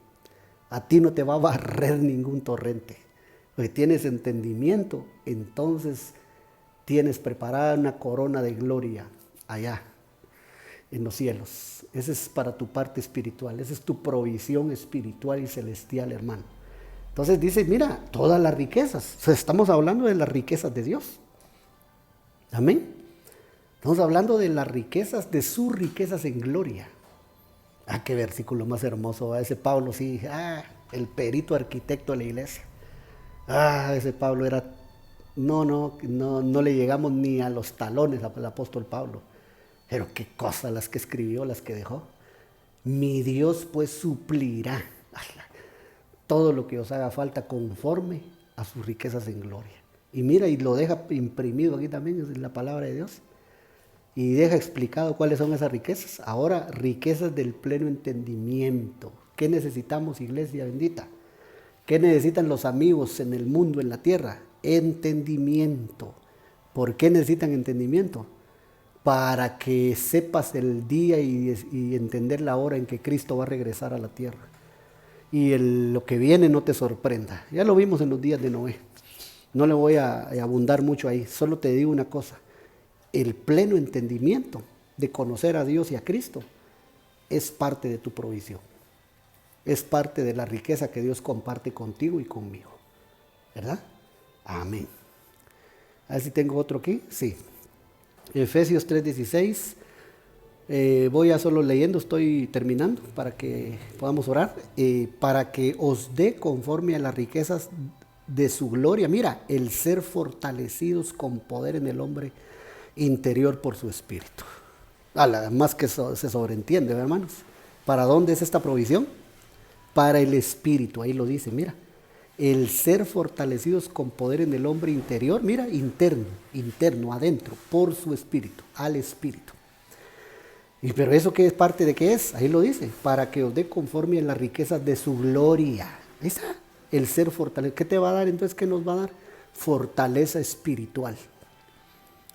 A ti no te va a barrer ningún torrente. Porque tienes entendimiento, entonces tienes preparada una corona de gloria allá en los cielos. Esa es para tu parte espiritual. Esa es tu provisión espiritual y celestial, hermano. Entonces dice, mira, todas las riquezas. O sea, estamos hablando de las riquezas de Dios. Amén. Estamos hablando de las riquezas, de sus riquezas en gloria. Qué versículo más hermoso. Ese Pablo, sí, el perito arquitecto de la iglesia. Ese Pablo era, no le llegamos ni a los talones al apóstol Pablo. Pero qué cosas las que escribió, las que dejó. Mi Dios pues suplirá. todo lo que os haga falta conforme a sus riquezas en gloria. Y mira, y lo deja imprimido aquí también, es la palabra de Dios. Y deja explicado cuáles son esas riquezas. Ahora, riquezas del pleno entendimiento. ¿Qué necesitamos, iglesia bendita? ¿Qué necesitan los amigos en el mundo, en la tierra? Entendimiento. ¿Por qué necesitan entendimiento? Para que sepas el día y entender la hora en que Cristo va a regresar a la tierra. Y lo que viene no te sorprenda. Ya lo vimos en los días de Noé. No le voy a abundar mucho ahí. Solo te digo una cosa. El pleno entendimiento de conocer a Dios y a Cristo es parte de tu provisión. Es parte de la riqueza que Dios comparte contigo y conmigo. ¿Verdad? Amén. A ver si tengo otro aquí. Sí. Efesios 3:16. Voy a solo leyendo, estoy terminando para que podamos orar. Para que os dé conforme a las riquezas de su gloria. Mira, el ser fortalecidos con poder en el hombre interior por su espíritu. Más que se sobreentiende, hermanos. ¿Para dónde es esta provisión? Para el espíritu, ahí lo dice, mira. El ser fortalecidos con poder en el hombre interior, mira, interno, adentro, por su espíritu, al espíritu. Pero eso qué es parte de qué es, ahí lo dice, para que os dé conforme a las riquezas de su gloria. Ahí está, el ser fortalecido. ¿Qué te va a dar entonces? ¿Qué nos va a dar? Fortaleza espiritual.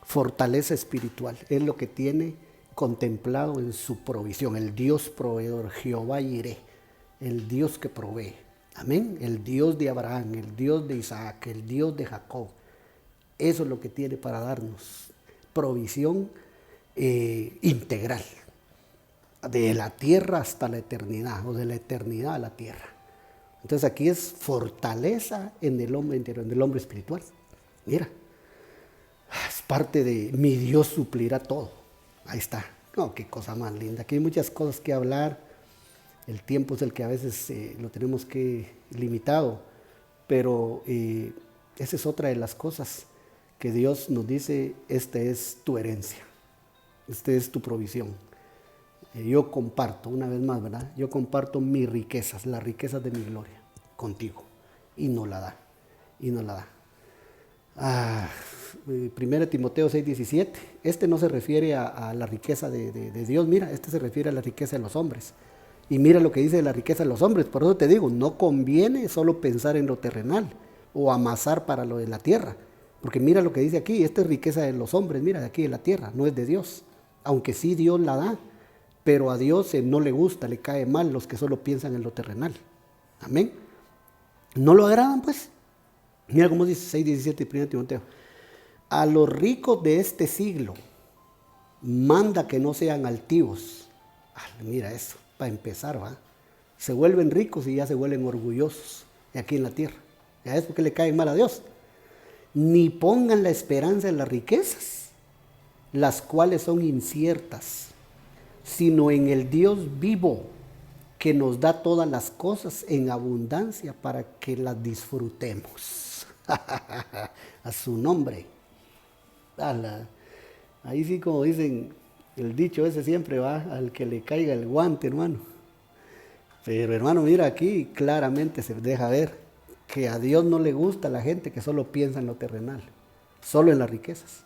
Fortaleza espiritual es lo que tiene contemplado en su provisión, el Dios proveedor, Jehová Jireh, el Dios que provee. Amén. El Dios de Abraham, el Dios de Isaac, el Dios de Jacob. Eso es lo que tiene para darnos provisión integral, de la tierra hasta la eternidad, o de la eternidad a la tierra. Entonces aquí es fortaleza en el hombre interior, en el hombre espiritual. Mira, es parte de mi Dios suplirá todo. Ahí está. No, qué cosa más linda. Aquí hay muchas cosas que hablar. El tiempo es el que a veces lo tenemos que limitado, pero esa es otra de las cosas que Dios nos dice, esta es tu herencia, esta es tu provisión. Yo comparto, una vez más, ¿verdad? Yo comparto mis riquezas, las riquezas de mi gloria, contigo, y nos la da, y nos la da. 1 Timoteo 6:17, este no se refiere a la riqueza de Dios, mira, este se refiere a la riqueza de los hombres. Y mira lo que dice de la riqueza de los hombres. Por eso te digo, no conviene solo pensar en lo terrenal o amasar para lo de la tierra. Porque mira lo que dice aquí, esta es riqueza de los hombres, mira, de aquí de la tierra, no es de Dios. Aunque sí Dios la da, pero a Dios no le gusta, le cae mal los que solo piensan en lo terrenal. Amén. ¿No lo agradan pues? Mira cómo dice 6:17 de 1 Timoteo. A los ricos de este siglo manda que no sean altivos. Mira eso. Para empezar, ¿va? Se vuelven ricos y ya se vuelven orgullosos aquí en la tierra. Ya es porque le caen mal a Dios. Ni pongan la esperanza en las riquezas, las cuales son inciertas, sino en el Dios vivo, que nos da todas las cosas en abundancia para que las disfrutemos. A su nombre. Ahí sí, como dicen, el dicho ese siempre va al que le caiga el guante, hermano. Pero hermano, mira aquí claramente se deja ver que a Dios no le gusta la gente que solo piensa en lo terrenal, solo en las riquezas.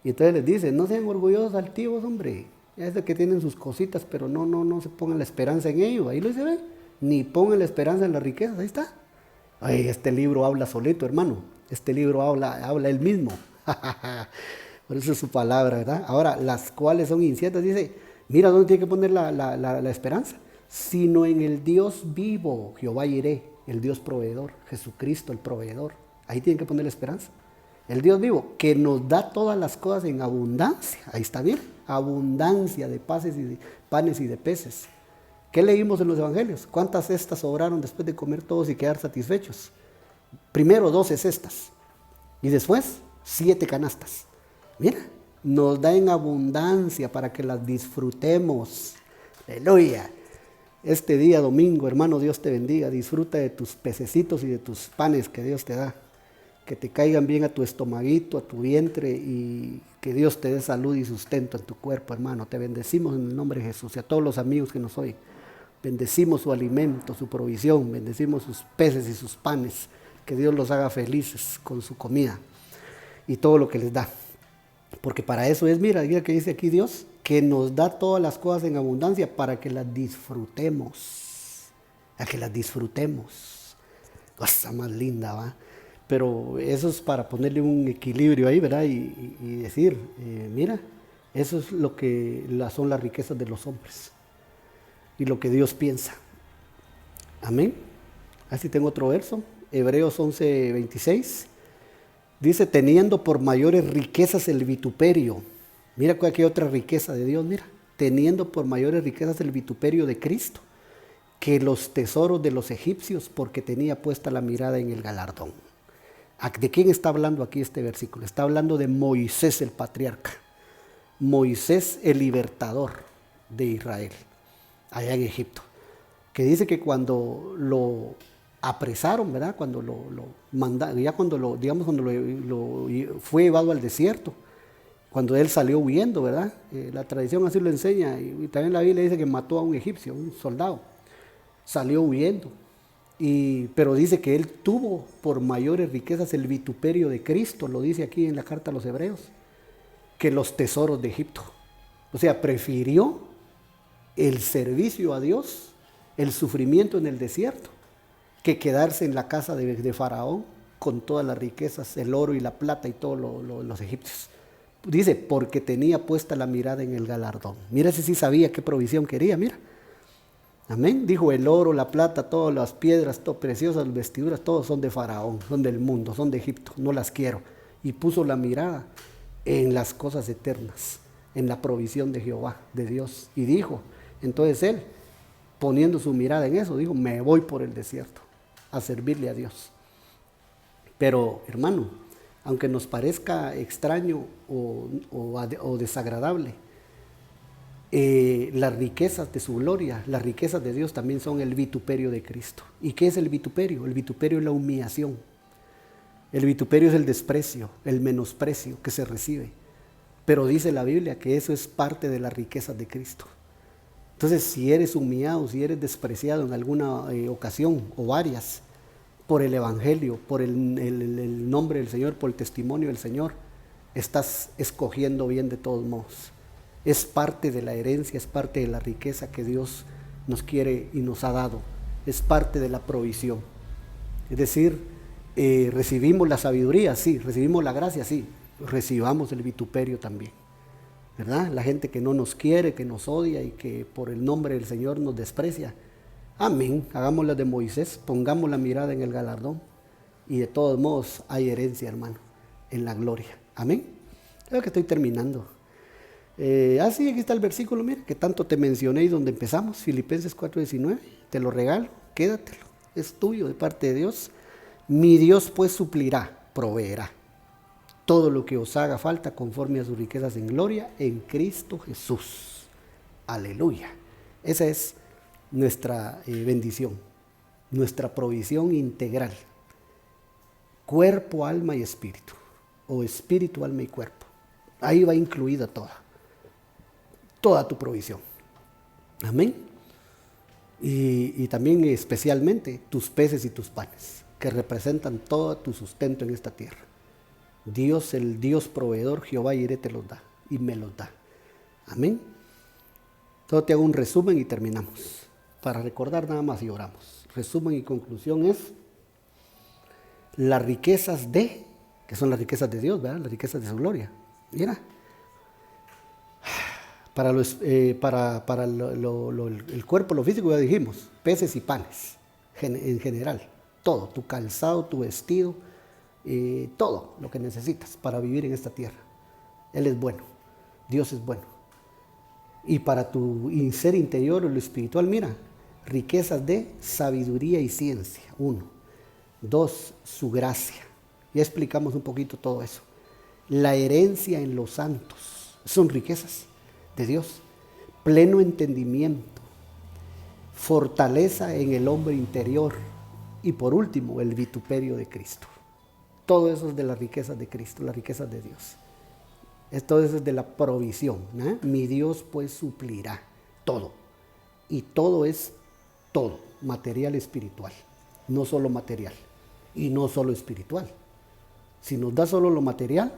Y entonces les dice, no sean orgullosos, altivos, hombre. Es de que tienen sus cositas, pero no se pongan la esperanza en ello. Ahí lo dice, ¿ve? Ni pongan la esperanza en las riquezas, ahí está. Ay, este libro habla solito, hermano. Este libro habla él mismo. Por eso es su palabra, ¿verdad? Ahora, las cuales son inciertas, dice, mira dónde tiene que poner la esperanza. Sino en el Dios vivo, Jehová Jireh, el Dios proveedor, Jesucristo el proveedor. Ahí tienen que poner la esperanza. El Dios vivo, que nos da todas las cosas en abundancia. Ahí está bien, abundancia de panes y de peces. ¿Qué leímos en los evangelios? ¿Cuántas cestas sobraron después de comer todos y quedar satisfechos? Primero 12 cestas y después 7 canastas. Mira, nos da en abundancia para que las disfrutemos. Aleluya. Este día domingo, hermano, Dios te bendiga. Disfruta de tus pececitos y de tus panes que Dios te da. Que te caigan bien a tu estomaguito, a tu vientre, y que Dios te dé salud y sustento en tu cuerpo, hermano. Te bendecimos en el nombre de Jesús y a todos los amigos que nos oyen. bendecimos su alimento, su provisión, bendecimos sus peces y sus panes, que Dios los haga felices con su comida y todo lo que les da. Porque para eso es, mira que dice aquí Dios, que nos da todas las cosas en abundancia para que las disfrutemos. A que las disfrutemos. Cosa más linda, ¿va? Pero eso es para ponerle un equilibrio ahí, ¿verdad? Y decir, mira, eso es lo que son las riquezas de los hombres. Y lo que Dios piensa. Amén. Así tengo otro verso. Hebreos 11:26. Dice, teniendo por mayores riquezas el vituperio. Mira cuál que otra riqueza de Dios, mira. Teniendo por mayores riquezas el vituperio de Cristo, que los tesoros de los egipcios, porque tenía puesta la mirada en el galardón. ¿De quién está hablando aquí este versículo? Está hablando de Moisés el patriarca. Moisés el libertador de Israel, allá en Egipto. Que dice que cuando lo apresaron, ¿verdad? Cuando lo mandaron, ya cuando lo fue llevado al desierto, cuando él salió huyendo, ¿verdad? La tradición así lo enseña, y también la Biblia dice que mató a un egipcio, un soldado, salió huyendo, pero dice que él tuvo por mayores riquezas el vituperio de Cristo, lo dice aquí en la carta a los Hebreos, que los tesoros de Egipto. O sea, prefirió el servicio a Dios, el sufrimiento en el desierto, que quedarse en la casa de Faraón con todas las riquezas, el oro y la plata y todos los egipcios. Dice, porque tenía puesta la mirada en el galardón. Mira, ese sí sabía qué provisión quería, mira. Amén. Dijo, el oro, la plata, todas las piedras, todo preciosas, las vestiduras, todos son de Faraón, son del mundo, son de Egipto, no las quiero. Y puso la mirada en las cosas eternas, en la provisión de Jehová, de Dios. Y dijo, entonces él, poniendo su mirada en eso, dijo, me voy por el desierto a servirle a Dios. Pero, hermano, aunque nos parezca extraño o desagradable, las riquezas de su gloria, las riquezas de Dios también son el vituperio de Cristo. ¿Y qué es el vituperio? El vituperio es la humillación. El vituperio es el desprecio, el menosprecio que se recibe. Pero dice la Biblia que eso es parte de las riquezas de Cristo. Entonces, si eres humillado, si eres despreciado en alguna ocasión o varias, por el Evangelio, por el nombre del Señor, por el testimonio del Señor, estás escogiendo bien de todos modos. Es parte de la herencia, es parte de la riqueza que Dios nos quiere y nos ha dado. Es parte de la provisión. Es decir, recibimos la sabiduría, sí, recibimos la gracia, sí, recibamos el vituperio también, ¿verdad? La gente que no nos quiere, que nos odia y que por el nombre del Señor nos desprecia. Amén, hagamos la de Moisés, pongamos la mirada en el galardón y de todos modos hay herencia, hermano, en la gloria. Amén. Creo que estoy terminando. Sí, aquí está el versículo, mira, que tanto te mencioné y donde empezamos, Filipenses 4:19, te lo regalo, quédatelo, es tuyo de parte de Dios. Mi Dios pues suplirá, proveerá todo lo que os haga falta conforme a sus riquezas en gloria en Cristo Jesús. Aleluya. Esa es nuestra bendición, nuestra provisión integral, cuerpo, alma y espíritu, o espíritu, alma y cuerpo. Ahí va incluida toda tu provisión. Amén. Y también especialmente tus peces y tus panes, que representan todo tu sustento en esta tierra. Dios, el Dios proveedor, Jehová Jireh te los da y me los da. Amén. Solo te hago un resumen y terminamos. Para recordar nada más y oramos. Resumen y conclusión es las riquezas que son las riquezas de Dios, ¿verdad? Las riquezas de su gloria. Mira, para el cuerpo, lo físico ya dijimos, peces y panes, en general, todo, tu calzado, tu vestido, todo lo que necesitas para vivir en esta tierra. Él es bueno, Dios es bueno. Y para tu ser interior o lo espiritual, mira, riquezas de sabiduría y ciencia, 1. 2, su gracia. Ya explicamos un poquito todo eso. La herencia en los santos, son riquezas de Dios. Pleno entendimiento, fortaleza en el hombre interior y por último, el vituperio de Cristo. Todo eso es de las riquezas de Cristo, las riquezas de Dios. Todo eso es de la provisión, ¿eh? Mi Dios pues suplirá todo. Y todo es todo, material y espiritual, no solo material y no solo espiritual. Si nos da solo lo material,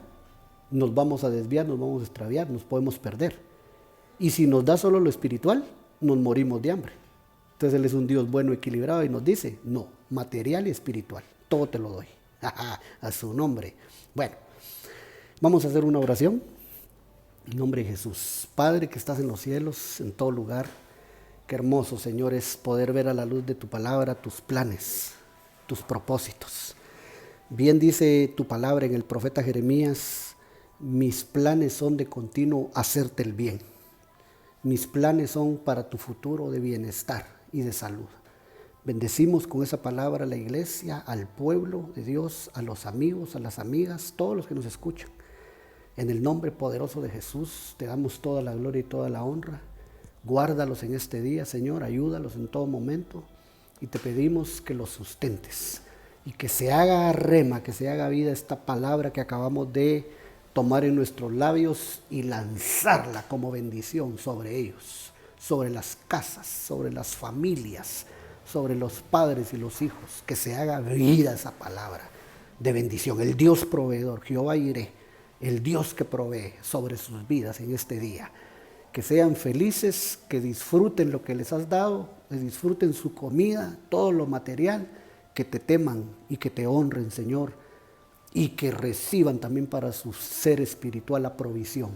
nos vamos a desviar, nos vamos a extraviar, nos podemos perder. Y si nos da solo lo espiritual, nos morimos de hambre. Entonces Él es un Dios bueno, equilibrado y nos dice, no, material y espiritual, todo te lo doy. A su nombre. Bueno, vamos a hacer una oración. En nombre de Jesús. Padre que estás en los cielos, en todo lugar, qué hermoso, Señor, es poder ver a la luz de tu palabra tus planes, tus propósitos. Bien dice tu palabra en el profeta Jeremías, mis planes son de continuo hacerte el bien. Mis planes son para tu futuro de bienestar y de salud. Bendecimos con esa palabra a la iglesia, al pueblo de Dios, a los amigos, a las amigas, todos los que nos escuchan. En el nombre poderoso de Jesús te damos toda la gloria y toda la honra. Guárdalos en este día, Señor, ayúdalos en todo momento y te pedimos que los sustentes y que se haga rema, que se haga vida esta palabra que acabamos de tomar en nuestros labios y lanzarla como bendición sobre ellos, sobre las casas, sobre las familias, sobre los padres y los hijos, que se haga vida esa palabra de bendición. El Dios proveedor, Jehová Jireh, el Dios que provee sobre sus vidas en este día. Que sean felices, que disfruten lo que les has dado, que disfruten su comida, todo lo material, que te teman y que te honren, Señor, y que reciban también para su ser espiritual la provisión.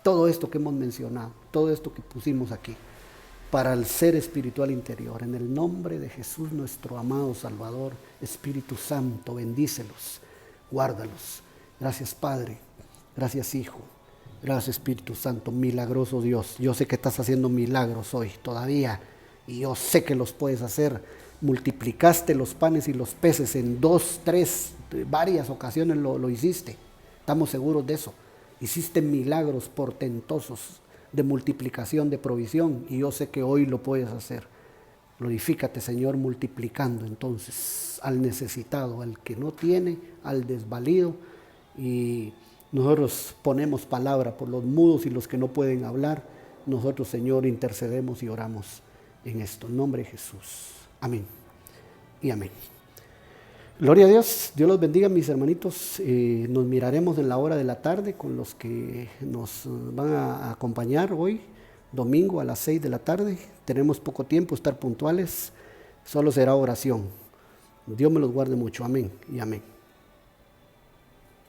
Todo esto que hemos mencionado, todo esto que pusimos aquí, para el ser espiritual interior. En el nombre de Jesús, nuestro amado Salvador, Espíritu Santo, bendícelos, guárdalos. Gracias, Padre. Gracias, Hijo. Gracias, Espíritu Santo, milagroso Dios. Yo sé que estás haciendo milagros hoy todavía y yo sé que los puedes hacer. Multiplicaste los panes y los peces en 2, 3, varias ocasiones lo hiciste. Estamos seguros de eso. Hiciste milagros portentosos de multiplicación, de provisión, y yo sé que hoy lo puedes hacer. Glorifícate, Señor, multiplicando entonces al necesitado, al que no tiene, al desvalido, y nosotros ponemos palabra por los mudos y los que no pueden hablar. Nosotros, Señor, intercedemos y oramos en esto. En nombre de Jesús. Amén y amén. Gloria a Dios. Dios los bendiga, mis hermanitos. Nos miraremos en la hora de la tarde con los que nos van a acompañar hoy, domingo a las 6 de la tarde. Tenemos poco tiempo, estar puntuales. Solo será oración. Dios me los guarde mucho. Amén y amén.